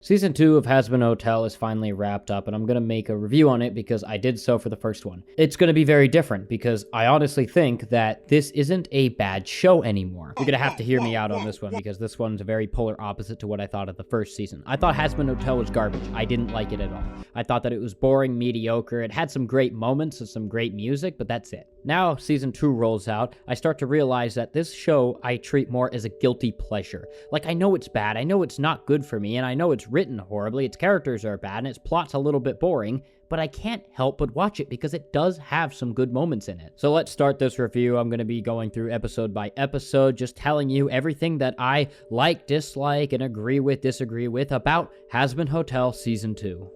Season 2 of Hazbin Hotel is finally wrapped up, and I'm going to make a review on it because I did so for the first one. It's going to be very different because I honestly think that this isn't a bad show anymore. You're going to have to hear me out on this one because this one's a very polar opposite to what I thought of the first season. I thought Hazbin Hotel was garbage. I didn't like it at all. I thought that it was boring, mediocre. It had some great moments and some great music, but that's it. Now, Season 2 rolls out, I start to realize that this show I treat more as a guilty pleasure. Like, I know it's bad, I know it's not good for me, and I know it's written horribly, its characters are bad, and its plot's a little bit boring, but I can't help but watch it because it does have some good moments in it. So let's start this review. I'm going to be going through episode by episode, just telling you everything that I like, dislike, and agree with, disagree with about Hazbin Hotel Season 2.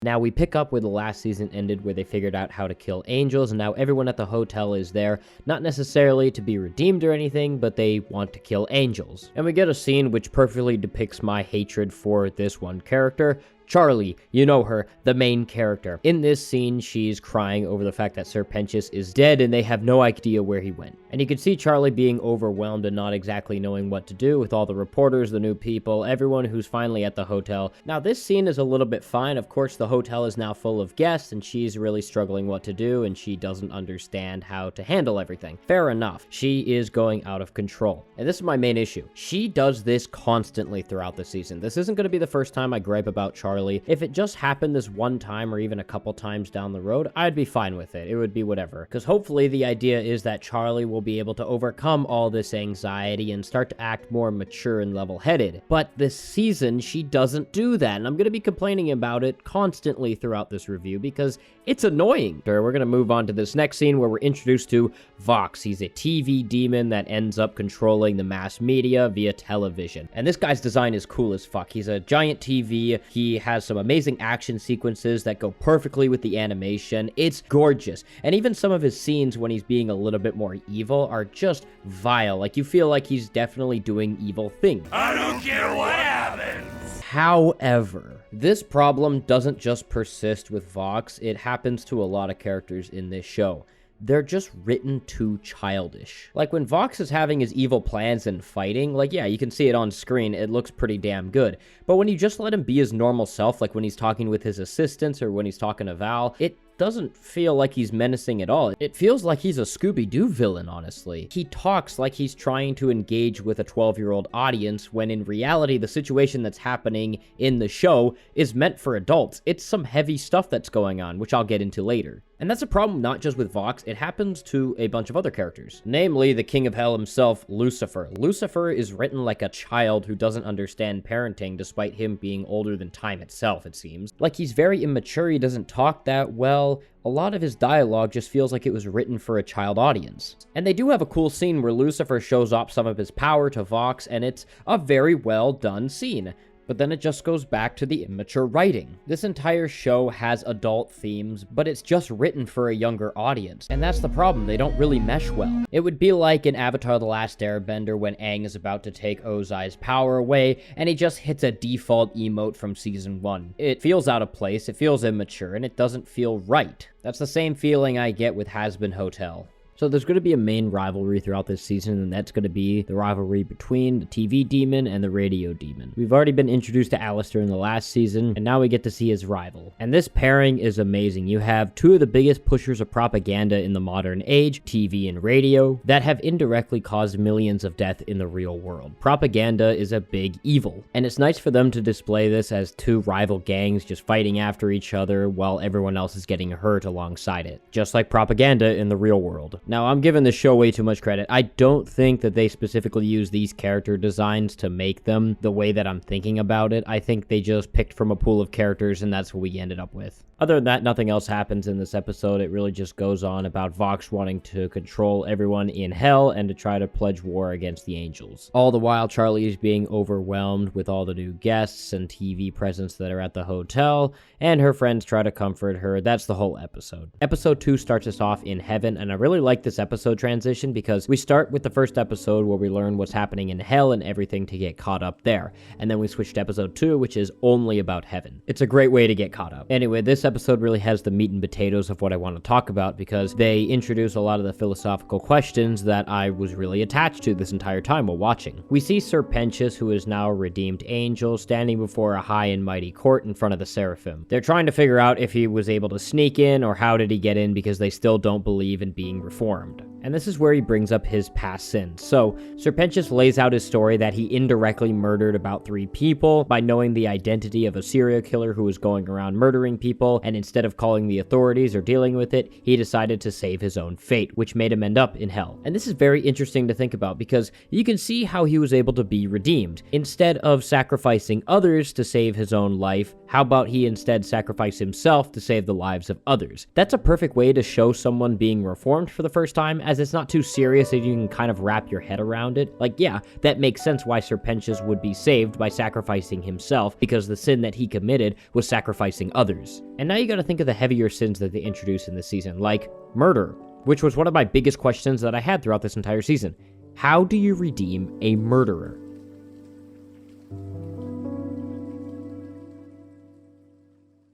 Now, we pick up where the last season ended, where they figured out how to kill angels, and now everyone at the hotel is there, not necessarily to be redeemed or anything, but they want to kill angels. And we get a scene which perfectly depicts my hatred for this one character, Charlie. You know her, the main character. In this scene, she's crying over the fact that Sir Pentious is dead and they have no idea where he went. And you can see Charlie being overwhelmed and not exactly knowing what to do with all the reporters, the new people, everyone who's finally at the hotel. Now, this scene is a little bit fine. Of course, the hotel is now full of guests and she's really struggling what to do and she doesn't understand how to handle everything. Fair enough. She is going out of control. And this is my main issue. She does this constantly throughout the season. This isn't going to be the first time I gripe about Charlie. If it just happened this one time or even a couple times down the road, I'd be fine with it. It would be whatever. Because hopefully the idea is that Charlie will be able to overcome all this anxiety and start to act more mature and level-headed. But this season, she doesn't do that. And I'm going to be complaining about it constantly throughout this review because it's annoying. We're going to move on to this next scene where we're introduced to Vox. He's a TV demon that ends up controlling the mass media via television. And this guy's design is cool as fuck. He's a giant TV. He has some amazing action sequences that go perfectly with the animation. It's gorgeous. And even some of his scenes when he's being a little bit more evil are just vile. Like, you feel like he's definitely doing evil things. I don't care what happens. However, this problem doesn't just persist with Vox. It happens to a lot of characters in this show. They're just written too childish. Like, when Vox is having his evil plans and fighting, like, yeah, you can see it on screen, it looks pretty damn good. But when you just let him be his normal self, like when he's talking with his assistants or when he's talking to Val, it doesn't feel like he's menacing at all. It feels like he's a Scooby-Doo villain, honestly. He talks like he's trying to engage with a 12-year-old audience, when in reality, the situation that's happening in the show is meant for adults. It's some heavy stuff that's going on, which I'll get into later. And that's a problem not just with Vox, it happens to a bunch of other characters. Namely, the King of Hell himself, Lucifer. Lucifer is written like a child who doesn't understand parenting, despite him being older than time itself, it seems. Like, he's very immature, he doesn't talk that well. A lot of his dialogue just feels like it was written for a child audience. And they do have a cool scene where Lucifer shows off some of his power to Vox, and it's a very well done scene. But then it just goes back to the immature writing. This entire show has adult themes, but it's just written for a younger audience. And that's the problem, they don't really mesh well. It would be like in Avatar: The Last Airbender when Aang is about to take Ozai's power away, and he just hits a default emote from Season 1. It feels out of place, it feels immature, and it doesn't feel right. That's the same feeling I get with Hazbin Hotel. So there's going to be a main rivalry throughout this season, and that's going to be the rivalry between the TV demon and the radio demon. We've already been introduced to Alistair in the last season, and now we get to see his rival. And this pairing is amazing. You have two of the biggest pushers of propaganda in the modern age, TV and radio, that have indirectly caused millions of death in the real world. Propaganda is a big evil, and it's nice for them to display this as two rival gangs just fighting after each other while everyone else is getting hurt alongside it. Just like propaganda in the real world. Now, I'm giving this show way too much credit. I don't think that they specifically use these character designs to make them the way that I'm thinking about it. I think they just picked from a pool of characters and that's what we ended up with. Other than that, nothing else happens in this episode. It really just goes on about Vox wanting to control everyone in hell and to try to pledge war against the angels. All the while, Charlie is being overwhelmed with all the new guests and TV presence that are at the hotel, and her friends try to comfort her. That's the whole episode. Episode 2 starts us off in heaven, and I really like this episode transition because we start with the first episode where we learn what's happening in hell and everything to get caught up there. And then we switch to episode 2, which is only about heaven. It's a great way to get caught up. Anyway, this episode really has the meat and potatoes of what I want to talk about because they introduce a lot of the philosophical questions that I was really attached to this entire time while watching. We see Sir Pentious, who is now a redeemed angel, standing before a high and mighty court in front of the Seraphim. They're trying to figure out if he was able to sneak in or how did he get in because they still don't believe in being reformed. And this is where he brings up his past sins. So, Sir Pentious lays out his story that he indirectly murdered about 3 people by knowing the identity of a serial killer who was going around murdering people, and instead of calling the authorities or dealing with it, he decided to save his own fate, which made him end up in hell. And this is very interesting to think about because you can see how he was able to be redeemed. Instead of sacrificing others to save his own life, how about he instead sacrifice himself to save the lives of others? That's a perfect way to show someone being reformed for the first time, as it's not too serious and you can kind of wrap your head around it. Like, yeah, that makes sense why Sir Pentious would be saved by sacrificing himself, because the sin that he committed was sacrificing others. And now you gotta think of the heavier sins that they introduced in this season, like murder, which was one of my biggest questions that I had throughout this entire season. How do you redeem a murderer?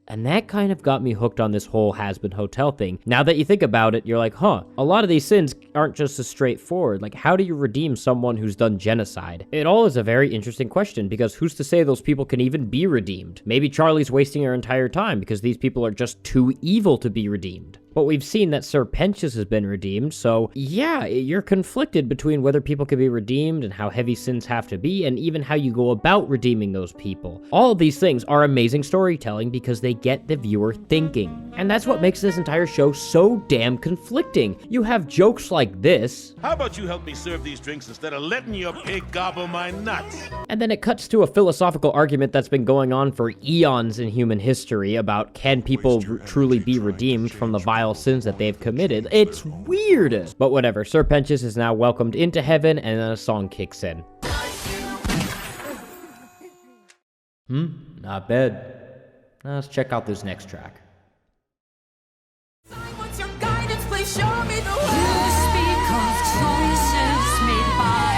And that kind of got me hooked on this whole Hazbin Hotel thing. Now that you think about it, you're like, huh, a lot of these sins aren't just as straightforward. Like, how do you redeem someone who's done genocide? It all is a very interesting question, because who's to say those people can even be redeemed? Maybe Charlie's wasting her entire time because these people are just too evil to be redeemed. But we've seen that Sir Pentious has been redeemed, so yeah, you're conflicted between whether people can be redeemed and how heavy sins have to be, and even how you go about redeeming those people. All of these things are amazing storytelling because they get the viewer thinking. And that's what makes this entire show so damn conflicting. You have jokes like this. How about you help me serve these drinks instead of letting your pig gobble my nuts? And then it cuts to a philosophical argument that's been going on for eons in human history about can people truly be redeemed from the vile sins that they've committed. It's weird. But whatever, Sir Pentious is now welcomed into heaven, and then a song kicks in. Not bad. Now let's check out this next track. What's your guidance? Please show me the way. You speak of choices made by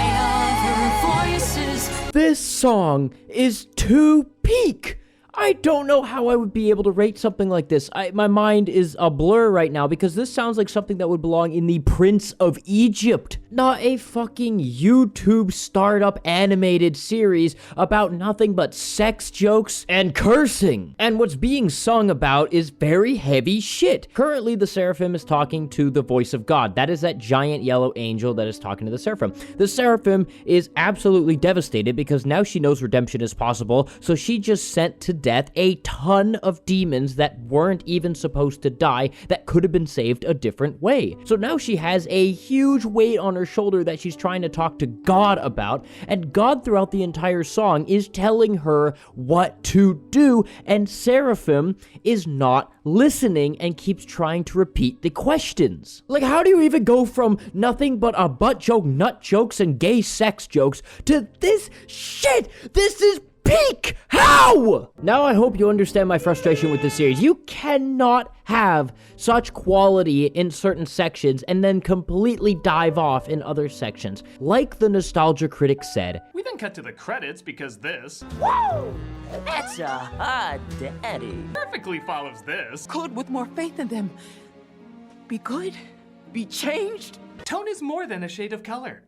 other voices. This song is too peak. I don't know how I would be able to rate something like this. My mind is a blur right now because this sounds like something that would belong in the Prince of Egypt, not a fucking YouTube startup animated series about nothing but sex jokes and cursing. And what's being sung about is very heavy shit. Currently, the Seraphim is talking to the voice of God. That is that giant yellow angel that is talking to the Seraphim. The Seraphim is absolutely devastated because now she knows redemption is possible, so she just sent to death a ton of demons that weren't even supposed to die that could have been saved a different way. So now she has a huge weight on her shoulder that she's trying to talk to God about, and God throughout the entire song is telling her what to do, and Seraphim is not listening and keeps trying to repeat the questions. Like, how do you even go from nothing but a butt joke, nut jokes, and gay sex jokes to this shit? This is peak! How? Now I hope you understand my frustration with this series. You cannot have such quality in certain sections and then completely dive off in other sections. Like the Nostalgia Critic said, we then cut to the credits because this Woo! That's a hot daddy. perfectly follows this. Could, with more faith in them, be good, be changed. Tone is more than a shade of color.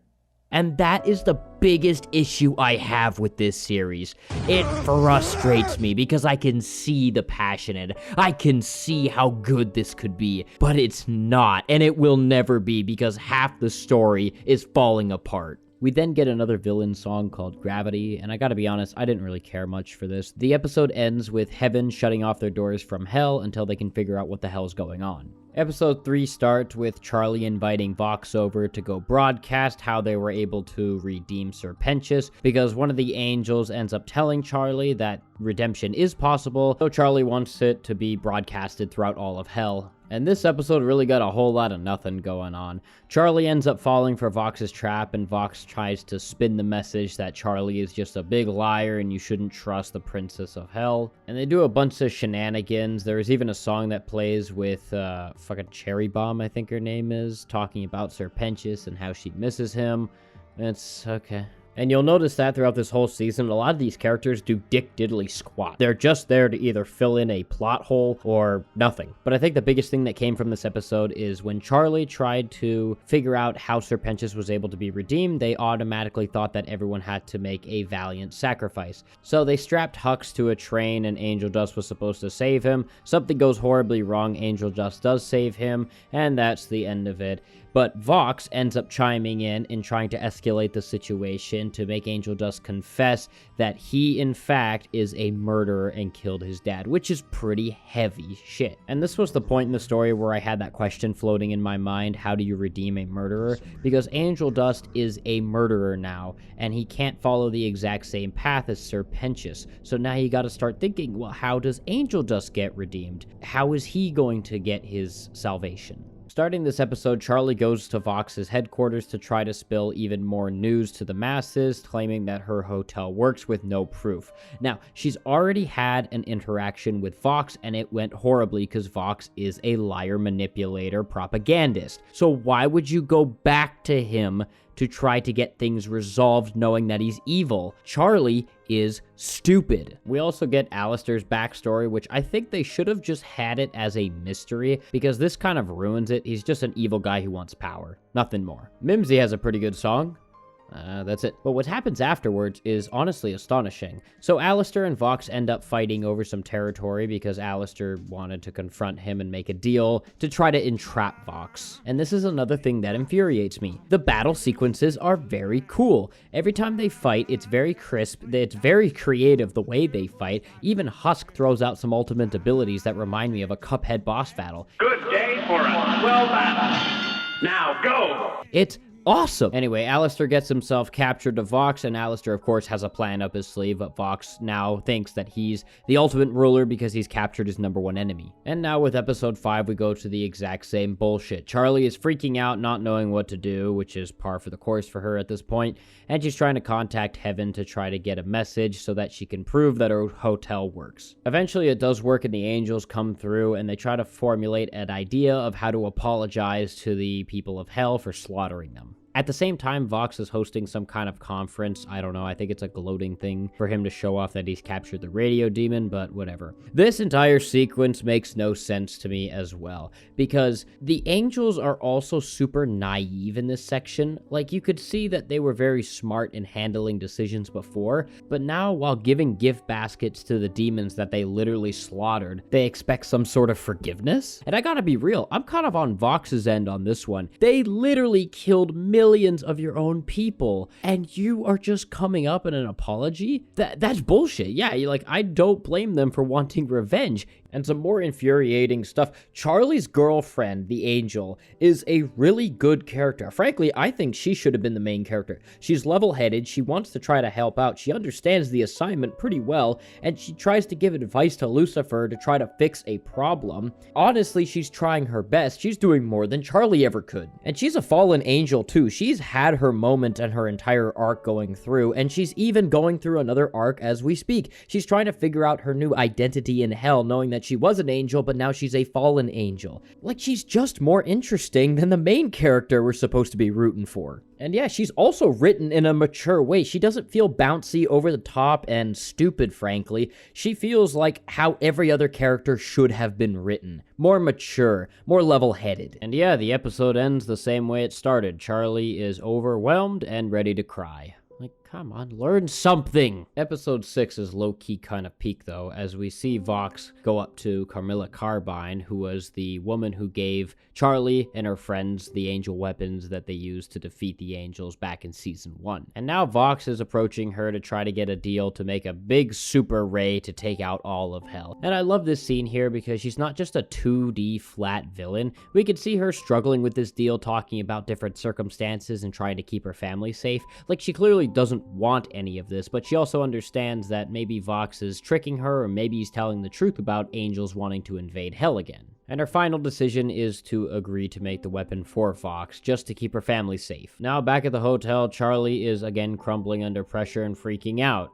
and that is the biggest issue I have with this series. It frustrates me because I can see the passion in it. I can see how good this could be, but it's not, and it will never be because half the story is falling apart. We then get another villain song called Gravity, and I gotta be honest, I didn't really care much for this. The episode ends with heaven shutting off their doors from hell until they can figure out what the hell's going on. Episode 3 starts with Charlie inviting Vox over to go broadcast how they were able to redeem Sir Pentious, because one of the angels ends up telling Charlie that redemption is possible, so Charlie wants it to be broadcasted throughout all of hell. And this episode really got a whole lot of nothing going on. Charlie ends up falling for Vox's trap, and Vox tries to spin the message that Charlie is just a big liar and you shouldn't trust the Princess of Hell. And they do a bunch of shenanigans. There's even a song that plays with fucking Cherry Bomb, I think her name is, talking about Sir Pentious and how she misses him. It's okay. And you'll notice that throughout this whole season, a lot of these characters do dick diddly squat. They're just there to either fill in a plot hole or nothing. But I think the biggest thing that came from this episode is when Charlie tried to figure out how Serpentius was able to be redeemed, they automatically thought that everyone had to make a valiant sacrifice. So they strapped Hux to a train and Angel Dust was supposed to save him. Something goes horribly wrong, Angel Dust does save him, and that's the end of it. But Vox ends up chiming in and trying to escalate the situation to make Angel Dust confess that he, in fact, is a murderer and killed his dad, which is pretty heavy shit. And this was the point in the story where I had that question floating in my mind, how do you redeem a murderer? Because Angel Dust is a murderer now, and he can't follow the exact same path as Serpentius. So now you gotta start thinking, well, how does Angel Dust get redeemed? How is he going to get his salvation? Starting this episode, Charlie goes to Vox's headquarters to try to spill even more news to the masses, claiming that her hotel works with no proof. Now, she's already had an interaction with Vox, and it went horribly because Vox is a liar, manipulator, propagandist. So why would you go back to him to try to get things resolved knowing that he's evil? Charlie is stupid. We also get Alistair's backstory, which I think they should have just had it as a mystery, because this kind of ruins it. He's just an evil guy who wants power. Nothing more. Mimsy has a pretty good song. That's it. But what happens afterwards is honestly astonishing. So Alistair and Vox end up fighting over some territory because Alistair wanted to confront him and make a deal to try to entrap Vox. And this is another thing that infuriates me. The battle sequences are very cool. Every time they fight, it's very crisp. It's very creative the way they fight. Even Husk throws out some ultimate abilities that remind me of a Cuphead boss battle. Good day for a swell battle. Now go! It's awesome. Anyway, Alistair gets himself captured to Vox, and Alistair, of course, has a plan up his sleeve, but Vox now thinks that he's the ultimate ruler because he's captured his #1 enemy. And now with episode 5, we go to the exact same bullshit. Charlie is freaking out, not knowing what to do, which is par for the course for her at this point, and she's trying to contact Heaven to try to get a message so that she can prove that her hotel works. Eventually, it does work, and the angels come through, and they try to formulate an idea of how to apologize to the people of Hell for slaughtering them. At the same time, Vox is hosting some kind of conference. I don't know, I think it's a gloating thing for him to show off that he's captured the radio demon, but whatever. This entire sequence makes no sense to me as well, because the angels are also super naive in this section. Like, you could see that they were very smart in handling decisions before, but now, while giving gift baskets to the demons that they literally slaughtered, they expect some sort of forgiveness? And I gotta be real, I'm kind of on Vox's end on this one. They literally killed millions of your own people, and you are just coming up in an apology? That's bullshit. Yeah, I don't blame them for wanting revenge. And some more infuriating stuff. Charlie's girlfriend, the Angel, is a really good character. Frankly, I think she should have been the main character. She's level-headed, she wants to try to help out, she understands the assignment pretty well, and she tries to give advice to Lucifer to try to fix a problem. Honestly, she's trying her best. She's doing more than Charlie ever could. And she's a fallen angel too. She's had her moment and her entire arc going through, and she's even going through another arc as we speak. She's trying to figure out her new identity in Hell, knowing that she was an angel, but now she's a fallen angel. Like, she's just more interesting than the main character we're supposed to be rooting for. And yeah, she's also written in a mature way. She doesn't feel bouncy, over the top, and stupid, frankly. She feels like how every other character should have been written. More mature, more level-headed. And yeah, the episode ends the same way it started. Charlie is overwhelmed and ready to cry. Like, come on, learn something. Episode 6 is low-key kind of peak, though, as we see Vox go up to Carmilla Carbine, who was the woman who gave Charlie and her friends the angel weapons that they used to defeat the angels back in Season 1. And now Vox is approaching her to try to get a deal to make a big super ray to take out all of Hell. And I love this scene here because she's not just a 2D flat villain. We could see her struggling with this deal, talking about different circumstances and trying to keep her family safe. Like, she clearly doesn't want any of this, but she also understands that maybe Vox is tricking her, or maybe he's telling the truth about angels wanting to invade Hell again. And her final decision is to agree to make the weapon for Vox, just to keep her family safe. Now, back at the hotel, Charlie is again crumbling under pressure and freaking out.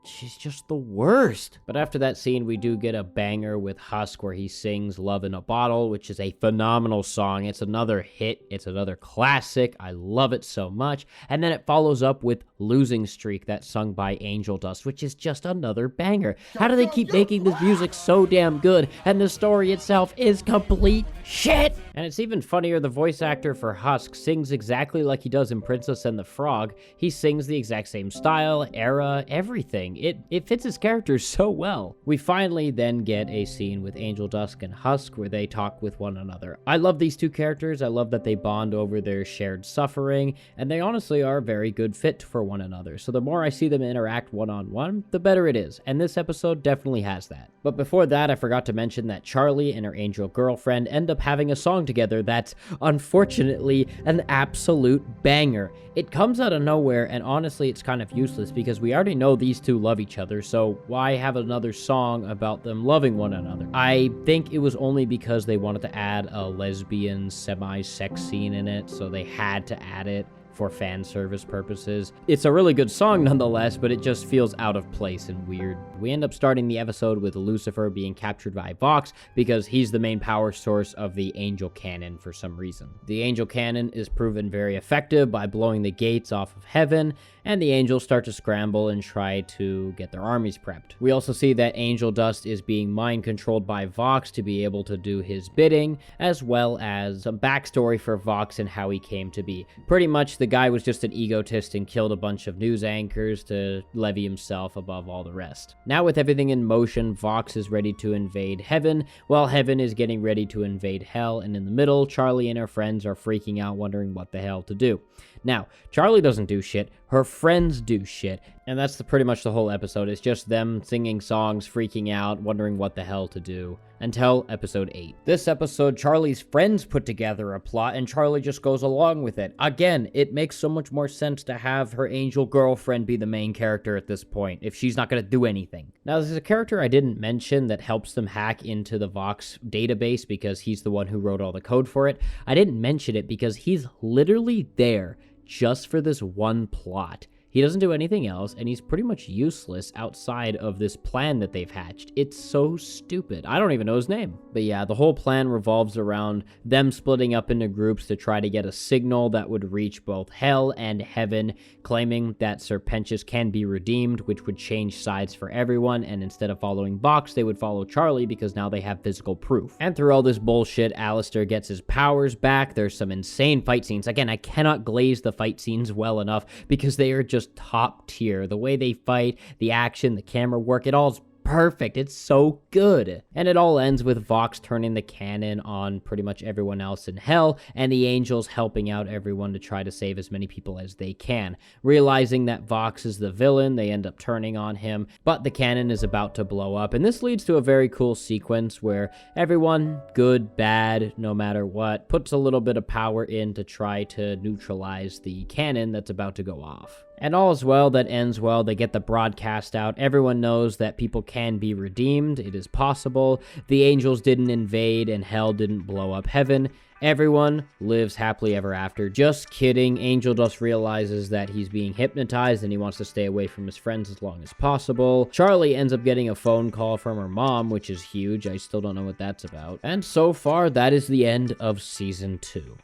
she's just the worst. But after that scene, we do get a banger with Husk where he sings Love in a Bottle, which is a phenomenal song. It's another hit. It's another classic. I love it so much. And then it follows up with Losing Streak, that's sung by Angel Dust, which is just another banger. How do they keep making this music so damn good and the story itself is complete shit? And it's even funnier, the voice actor for Husk sings exactly like he does in Princess and the Frog. He sings the exact same style, era, everything. It fits his character so well. We finally then get a scene with Angel Dust and Husk where they talk with one another. I love these two characters. I love that they bond over their shared suffering, and they honestly are a very good fit for one another. So the more I see them interact one-on-one, the better it is, and this episode definitely has that. But before that, I forgot to mention that Charlie and her angel girlfriend end up having a song together that's unfortunately an absolute banger. It comes out of nowhere, and honestly it's kind of useless because we already know these two love each other, so why have another song about them loving one another? I think it was only because they wanted to add a lesbian semi-sex scene in it, so they had to add it for fan service purposes. It's a really good song nonetheless, but it just feels out of place and weird. We end up starting the episode with Lucifer being captured by Vox because he's the main power source of the Angel Cannon for some reason. The Angel Cannon is proven very effective by blowing the gates off of heaven, and the angels start to scramble and try to get their armies prepped. We also see that Angel Dust is being mind controlled by Vox to be able to do his bidding, as well as some backstory for Vox and how he came to be. Pretty much the guy was just an egotist and killed a bunch of news anchors to levy himself above all the rest. Now with everything in motion, Vox is ready to invade heaven, while heaven is getting ready to invade hell, and in the middle, Charlie and her friends are freaking out wondering what the hell to do. Now, Charlie doesn't do shit, her friends do shit, and that's pretty much the whole episode. It's just them singing songs, freaking out, wondering what the hell to do, until episode 8. This episode, Charlie's friends put together a plot, and Charlie just goes along with it. Again, it makes so much more sense to have her angel girlfriend be the main character at this point, if she's not going to do anything. Now, there's a character I didn't mention that helps them hack into the Vox database because he's the one who wrote all the code for it. I didn't mention it because he's literally there just for this one plot. He doesn't do anything else, and he's pretty much useless outside of this plan that they've hatched. It's so stupid. I don't even know his name. But yeah, the whole plan revolves around them splitting up into groups to try to get a signal that would reach both hell and heaven, claiming that Serpentius can be redeemed, which would change sides for everyone, and instead of following Vox, they would follow Charlie because now they have physical proof. And through all this bullshit, Alistair gets his powers back. There's some insane fight scenes. Again, I cannot glaze the fight scenes well enough because they are just top tier. The way they fight, the action, the camera work, it all's perfect. It's so good. And it all ends with Vox turning the cannon on pretty much everyone else in hell, and the angels helping out everyone to try to save as many people as they can. Realizing that Vox is the villain, they end up turning on him, but the cannon is about to blow up, and this leads to a very cool sequence where everyone, good, bad, no matter what, puts a little bit of power in to try to neutralize the cannon that's about to go off. And all is well that ends well. They get the broadcast out. Everyone knows that people can be redeemed. It is possible. The angels didn't invade and hell didn't blow up heaven. Everyone lives happily ever after. Just kidding. Angel Dust realizes that he's being hypnotized and he wants to stay away from his friends as long as possible. Charlie ends up getting a phone call from her mom, which is huge. I still don't know what that's about. And so far, that is the end of Season 2.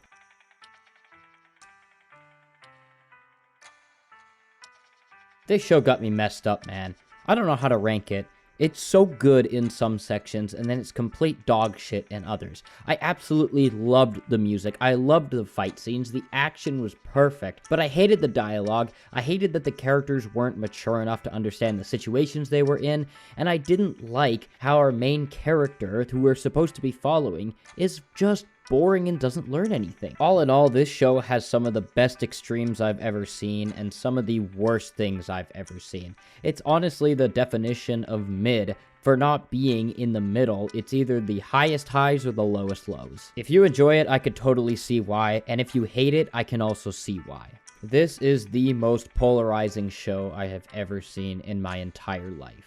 This show got me messed up, man. I don't know how to rank it. It's so good in some sections, and then it's complete dog shit in others. I absolutely loved the music. I loved the fight scenes. The action was perfect, but I hated the dialogue. I hated that the characters weren't mature enough to understand the situations they were in, and I didn't like how our main character, who we're supposed to be following, is just boring and doesn't learn anything. All in all, this show has some of the best extremes I've ever seen and some of the worst things I've ever seen. It's honestly the definition of mid. For not being in the middle, it's either the highest highs or the lowest lows. If you enjoy it, I could totally see why, and if you hate it, I can also see why. This is the most polarizing show I have ever seen in my entire life.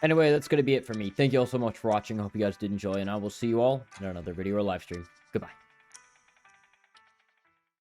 Anyway, that's going to be it for me. Thank you all so much for watching. I hope you guys did enjoy, and I will see you all in another video or live stream. Goodbye.